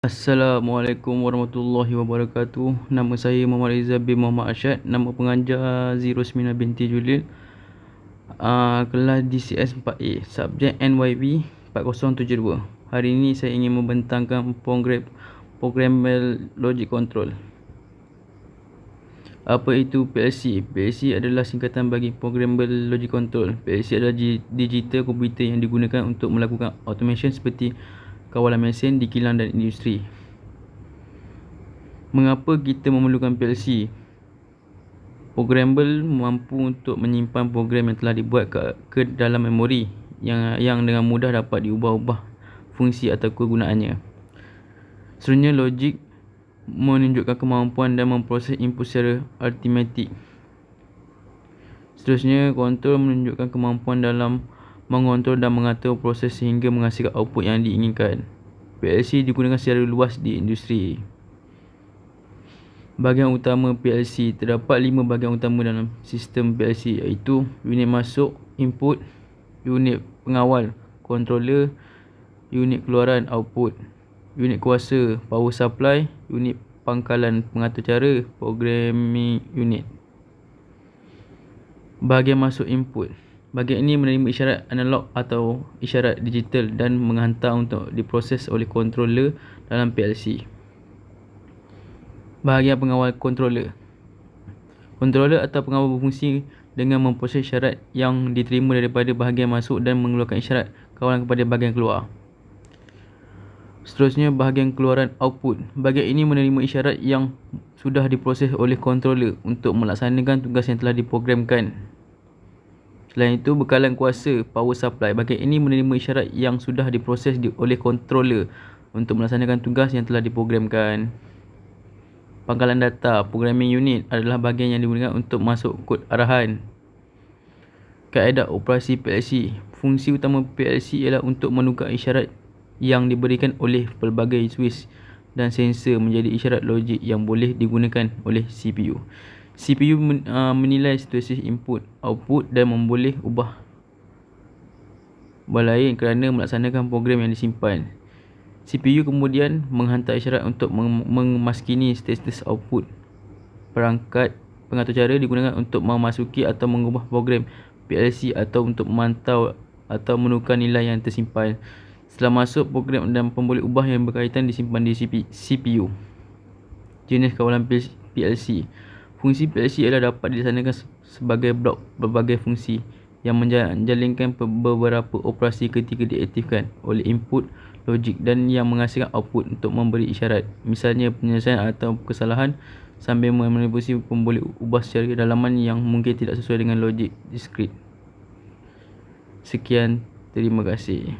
Assalamualaikum warahmatullahi wabarakatuh. Nama saya Muhammad Rizal bin Muhammad Arsyad. Nama pengajar 09 binti Julil. Kelas DCS 4A. Subjek NYB 4072. Hari ini saya ingin membentangkan Programmable Logic Control. Apa itu PLC? PLC adalah singkatan bagi Programmable Logic Control. PLC adalah digital komputer yang digunakan untuk melakukan automation seperti kawalan mesin di kilang dan industri. Mengapa kita memerlukan PLC? Programmable mampu untuk menyimpan program yang telah dibuat ke dalam memori yang dengan mudah dapat diubah-ubah fungsi atau kegunaannya. Seterusnya, logik menunjukkan kemampuan dan memproses input secara aritmetik. Seterusnya, kontrol menunjukkan kemampuan dalam mengontrol dan mengatur proses sehingga menghasilkan output yang diinginkan. PLC digunakan secara luas di industri. Bahagian utama PLC. Terdapat 5 bahagian utama dalam sistem PLC, iaitu unit masuk, input, unit pengawal, controller, unit keluaran, output, unit kuasa, power supply, unit pangkalan pengatur cara, programming unit. Bahagian masuk input. Bahagian ini menerima isyarat analog atau isyarat digital dan menghantar untuk diproses oleh controller dalam PLC. Bahagian pengawal controller. Controller atau pengawal berfungsi dengan memproses isyarat yang diterima daripada bahagian masuk dan mengeluarkan isyarat kawalan kepada bahagian keluar. Seterusnya, bahagian keluaran output. Bahagian ini menerima isyarat yang sudah diproses oleh controller untuk melaksanakan tugas yang telah diprogramkan. Selain itu, bekalan kuasa, power supply. Bahagian ini menerima isyarat yang sudah diproses oleh controller untuk melaksanakan tugas yang telah diprogramkan. Pangkalan data, programming unit adalah bahagian yang digunakan untuk masuk kod arahan. Kaedah operasi PLC. Fungsi utama PLC ialah untuk menukar isyarat yang diberikan oleh pelbagai switch dan sensor menjadi isyarat logik yang boleh digunakan oleh CPU. CPU menilai situasi input, output dan memboleh ubah lain kerana melaksanakan program yang disimpan. CPU kemudian menghantar isyarat untuk memaskini status output. Perangkat pengatur cara digunakan untuk memasuki atau mengubah program PLC atau untuk memantau atau menukar nilai yang tersimpan. Setelah masuk, program dan pemboleh ubah yang berkaitan disimpan di CPU. Jenis kawalan PLC. Fungsi PLC ialah dapat dilaksanakan sebagai blok berbagai fungsi yang menjalankan beberapa operasi ketika diaktifkan oleh input logik dan yang menghasilkan output untuk memberi isyarat. Misalnya penyelesaian atau kesalahan sambil memanipulasi pemboleh ubah secara kedalaman yang mungkin tidak sesuai dengan logik diskrit. Sekian, terima kasih.